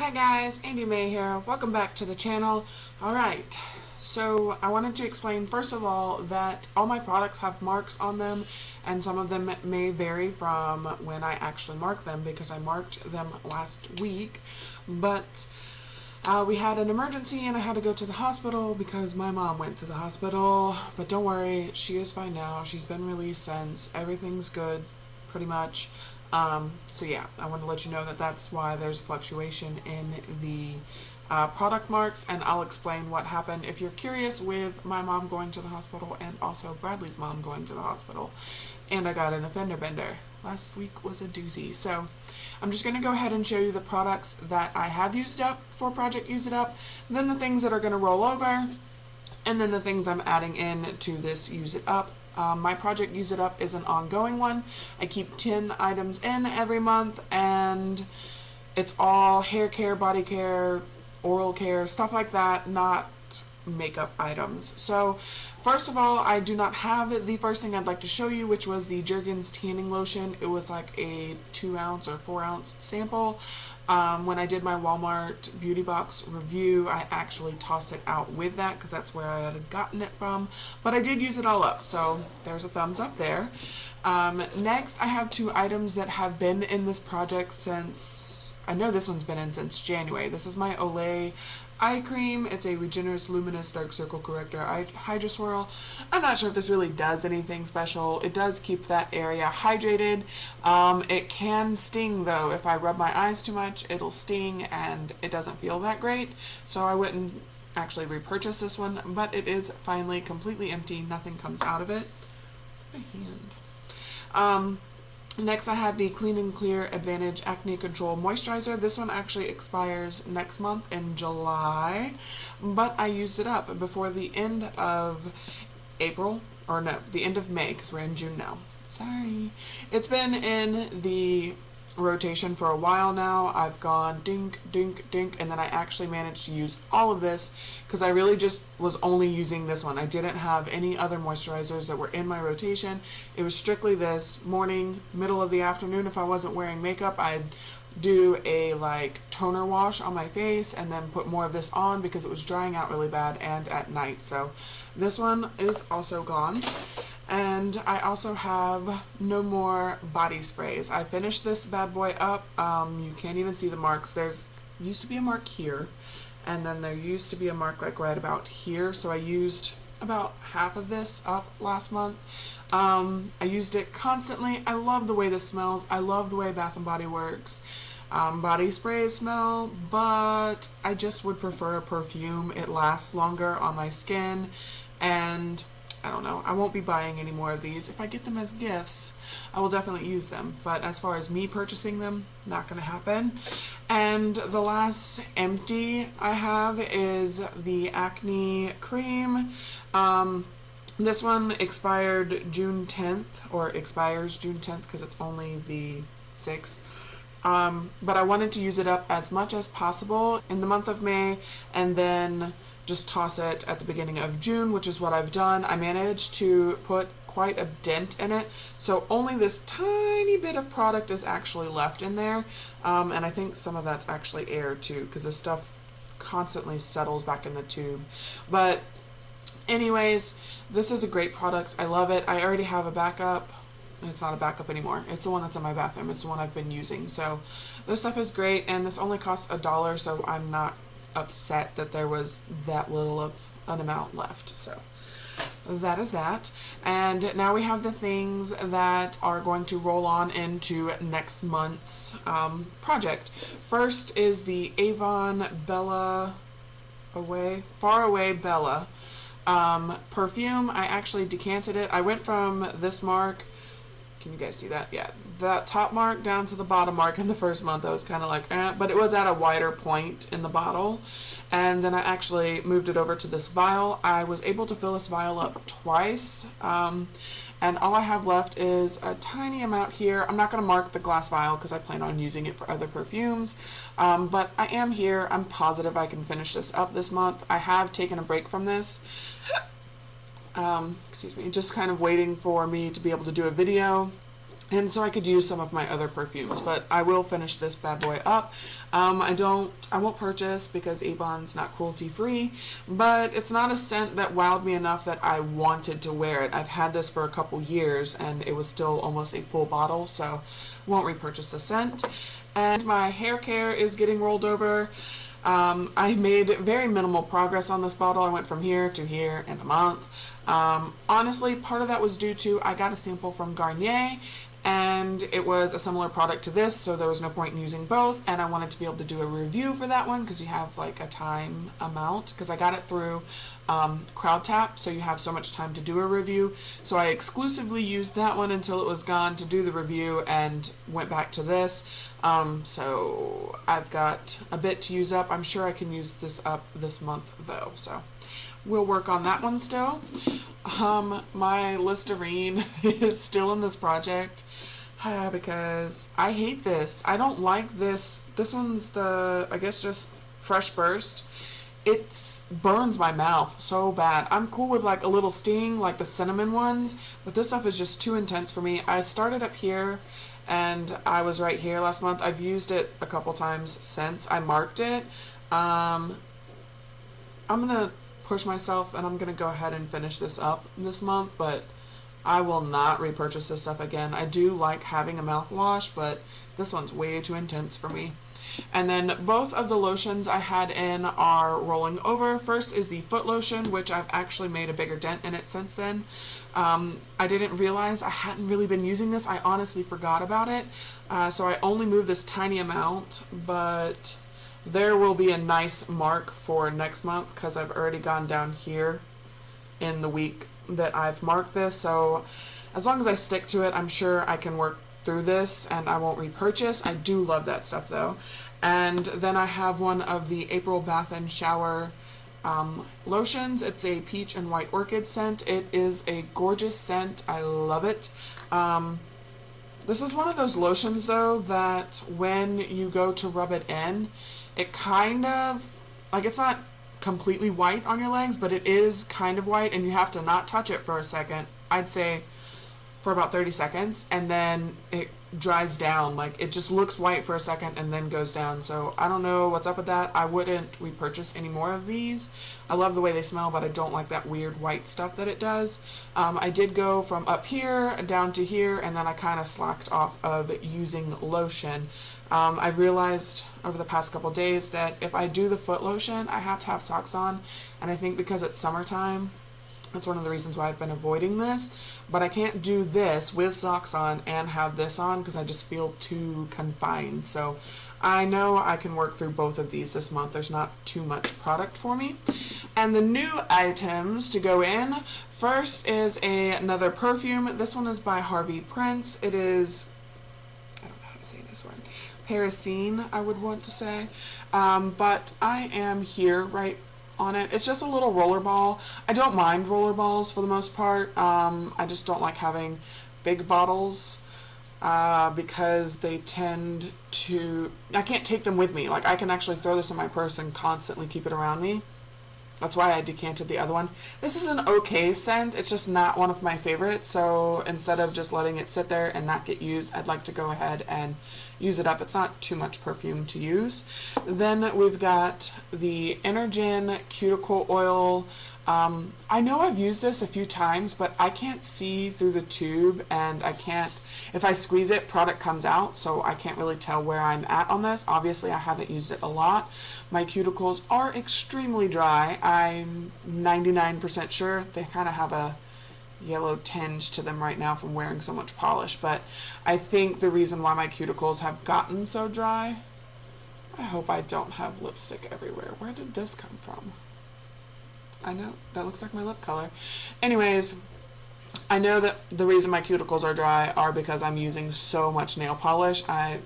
Hi guys, Andy May here. Welcome back to the channel. Alright, so I wanted to explain first of all that all my products have marks on them, and some of them may vary from when I actually mark them because I marked them last week. But we had an emergency and I had to go to the hospital because my mom went to the hospital. But don't worry, she is fine now. She's been released since. Everything's good, pretty much. So yeah, I want to let you know that that's why there's a fluctuation in the product marks, and I'll explain what happened if you're curious with my mom going to the hospital and also Bradley's mom going to the hospital. And I got an offender bender. Last week was a doozy. So I'm just going to go ahead and show you the products that I have used up for Project Use It Up, then the things that are going to roll over, and then the things I'm adding in to this Use It Up. My Project Use It Up is an ongoing one. I keep 10 items in every month, and it's all hair care, body care, oral care, stuff like that, not makeup items. So first of all, I do not have the first thing I'd like to show you, which was the Jergens tanning lotion. It was like a 2-ounce or 4-ounce sample. When I did my Walmart beauty box review, I actually tossed it out with that because that's where I had gotten it from, but I did use it all up, so there's a thumbs up there. Next, I have 2 items that have been in this project since, I know this one's been in since January. This is my Olay eye cream. It's a Regenerous Luminous Dark Circle Corrector Hydra Swirl. I'm not sure if this really does anything special. It does keep that area hydrated. It can sting though. If I rub my eyes too much, it'll sting and it doesn't feel that great. So I wouldn't actually repurchase this one, but it is finally completely empty. Nothing comes out of it. It's my hand. Next, I have the Clean and Clear Advantage Acne Control Moisturizer. This one actually expires next month in July, but I used it up before the end of April, or no, the end of May, because we're in June now. Sorry. It's been in the rotation for a while now. I've gone dink, dink, dink, and then I actually managed to use all of this because I really just was only using this one. I didn't have any other moisturizers that were in my rotation. It was strictly this. Morning, middle of the afternoon, if I wasn't wearing makeup, I'd do a like toner wash on my face and then put more of this on because it was drying out really bad, and at night. So this one is also gone. And I also have no more body sprays. I finished this bad boy up. You can't even see the marks. There's used to be a mark here, and then there used to be a mark like right about here. So I used about half of this up last month. I used it constantly. I love the way this smells. I love the way Bath & Body Works body sprays smell, but I just would prefer a perfume. It lasts longer on my skin, and I don't know, I won't be buying any more of these. If I get them as gifts, I will definitely use them, but as far as me purchasing them, not going to happen. And the last empty I have is the acne cream. This one expired June 10th, or expires June 10th because it's only the 6th. But I wanted to use it up as much as possible in the month of May, and then just toss it at the beginning of June, which is what I've done. I managed to put quite a dent in it, so only this tiny bit of product is actually left in there, and I think some of that's actually air too, because this stuff constantly settles back in the tube. But anyways, this is a great product. I love it. I already have a backup. It's not a backup anymore. It's the one that's in my bathroom. It's the one I've been using. So this stuff is great, and this only costs $1, so I'm not upset that there was that little of an amount left. So that is that. And now we have the things that are going to roll on into next month's project. First is the Avon Bella Far Away Bella perfume. I actually decanted it. I went from this mark, can you guys see that? Yeah, that top mark down to the bottom mark in the first month. I was kind of like, but it was at a wider point in the bottle. And then I actually moved it over to this vial. I was able to fill this vial up twice. And all I have left is a tiny amount here. I'm not going to mark the glass vial because I plan on using it for other perfumes. But I am here. I'm positive I can finish this up this month. I have taken a break from this. Excuse me, just kind of waiting for me to be able to do a video. and so I could use some of my other perfumes, but I will finish this bad boy up. I won't purchase because Avon's not cruelty free, but it's not a scent that wowed me enough that I wanted to wear it. I've had this for a couple years and it was still almost a full bottle, so won't repurchase the scent. And my hair care is getting rolled over. I made very minimal progress on this bottle. I went from here to here in a month. Honestly, part of that was due to I got a sample from Garnier and it was a similar product to this, so there was no point in using both, and I wanted to be able to do a review for that one because you have like a time amount, because I got it through CrowdTap, so you have so much time to do a review. So I exclusively used that one until it was gone to do the review and went back to this. So I've got a bit to use up. I'm sure I can use this up this month though, so we'll work on that one still. My Listerine is still in this project because I hate this. I don't like this. This one's the, I guess, just Fresh Burst. It burns my mouth so bad. I'm cool with like a little sting, like the cinnamon ones, but this stuff is just too intense for me. I started up here and I was right here last month. I've used it a couple times since. I marked it. I'm gonna push myself and I'm gonna go ahead and finish this up this month, but I will not repurchase this stuff again. I do like having a mouthwash, but this one's way too intense for me. And then both of the lotions I had in are rolling over. First is the foot lotion, which I've actually made a bigger dent in it since then. I didn't realize I hadn't really been using this. I honestly forgot about it. So I only moved this tiny amount, but there will be a nice mark for next month because I've already gone down here in the week that I've marked this. So as long as I stick to it, I'm sure I can work through this and I won't repurchase. I do love that stuff though. And then I have one of the April Bath and Shower lotions. It's a peach and white orchid scent. It is a gorgeous scent. I love it. This is one of those lotions though that when you go to rub it in, it kind of, like, it's not completely white on your legs, but it is kind of white and you have to not touch it for a second. I'd say for about 30 seconds and then it dries down. Like, it just looks white for a second and then goes down. So I don't know what's up with that. I wouldn't repurchase any more of these. I love the way they smell, but I don't like that weird white stuff that it does. I did go from up here down to here and then I kind of slacked off of using lotion. I realized over the past couple days that if I do the foot lotion, I have to have socks on, and I think because it's summertime, that's one of the reasons why I've been avoiding this. But I can't do this with socks on and have this on because I just feel too confined. So I know I can work through both of these this month. There's not too much product for me. And the new items to go in, first is another perfume. This one is by Harvey Prince. It is, I don't know how to say this word, Parisienne, I would want to say. But I am here right on it. It's just a little roller ball. I don't mind roller balls for the most part. I just don't like having big bottles because they tend to, I can't take them with me. Like, I can actually throw this in my purse and constantly keep it around me. That's why I decanted the other one. This is an okay scent. It's just not one of my favorites. So instead of just letting it sit there and not get used, I'd like to go ahead and use it up. It's not too much perfume to use. Then we've got the Energen Cuticle Oil. I know I've used this a few times, but I can't see through the tube, and I can't, if I squeeze it, product comes out, so I can't really tell where I'm at on this. Obviously, I haven't used it a lot. My cuticles are extremely dry. I'm 99% sure they kind of have a yellow tinge to them right now from wearing so much polish, but I think the reason why my cuticles have gotten so dry, I hope I don't have lipstick everywhere. Where did this come from? I know, that looks like my lip color. Anyways, I know that the reason my cuticles are dry are because I'm using so much nail polish. I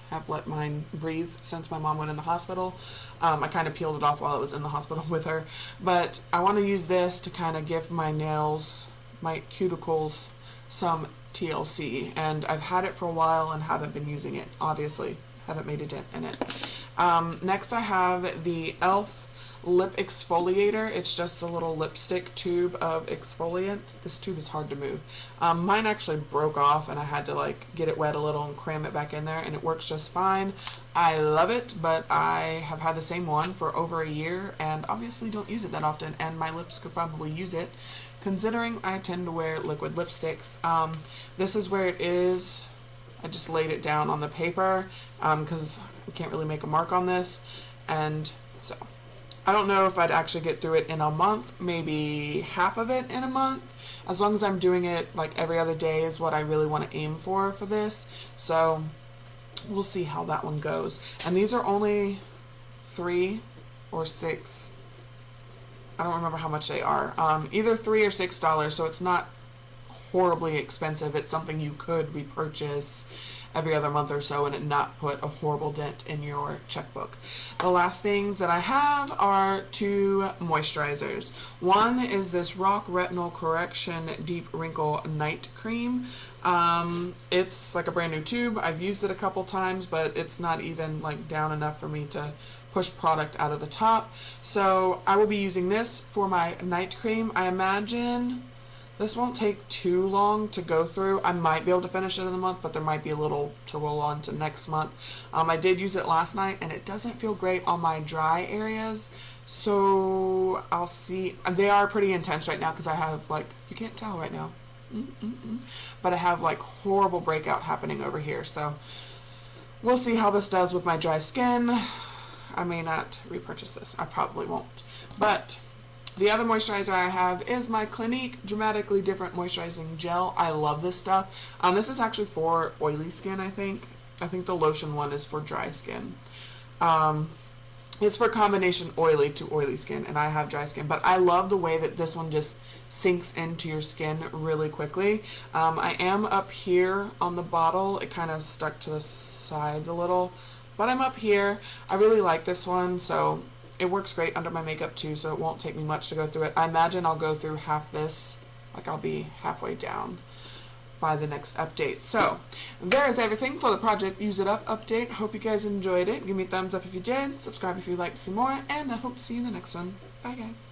have let mine breathe since my mom went in the hospital. I kind of peeled it off while I was in the hospital with her, but I want to use this to kind of give my nails, my cuticles, some TLC, and I've had it for a while and haven't been using it, obviously. Haven't made a dent in it. Next I have the e.l.f. lip exfoliator. It's just a little lipstick tube of exfoliant. This tube is hard to move. Mine actually broke off and I had to like get it wet a little and cram it back in there, and it works just fine. I love it, but I have had the same one for over a year and obviously don't use it that often, and my lips could probably use it considering I tend to wear liquid lipsticks. This is where it is. I just laid it down on the paper because I can't really make a mark on this, and so I don't know if I'd actually get through it in a month, maybe half of it in a month. As long as I'm doing it like every other day is what I really want to aim for this. So we'll see how that one goes. And these are only $3 or $6. I don't remember how much they are. Either $3 or $6, so it's not horribly expensive. It's something you could repurchase every other month or so and it not put a horrible dent in your checkbook. The last things that I have are 2 moisturizers. One is this Rock Retinol Correction Deep Wrinkle Night Cream. It's like a brand new tube. I've used it a couple times, but it's not even like down enough for me to push product out of the top. So I will be using this for my night cream. I imagine this won't take too long to go through. I might be able to finish it in a month, but there might be a little to roll on to next month. I did use it last night and it doesn't feel great on my dry areas. So I'll see. They are pretty intense right now because I have like, you can't tell right now, but I have like horrible breakout happening over here. So we'll see how this does with my dry skin. I may not repurchase this. I probably won't. But the other moisturizer I have is my Clinique Dramatically Different Moisturizing Gel. I love this stuff. This is actually for oily skin, I think. I think the lotion one is for dry skin. It's for combination oily to oily skin, and I have dry skin. But I love the way that this one just sinks into your skin really quickly. I am up here on the bottle. It kind of stuck to the sides a little, but I'm up here. I really like this one, so it works great under my makeup too, so it won't take me much to go through it. I imagine I'll go through half this, like I'll be halfway down by the next update. So there is everything for the Project Use It Up update. Hope you guys enjoyed it. Give me a thumbs up if you did, subscribe if you'd like to see more, and I hope to see you in the next one. Bye guys.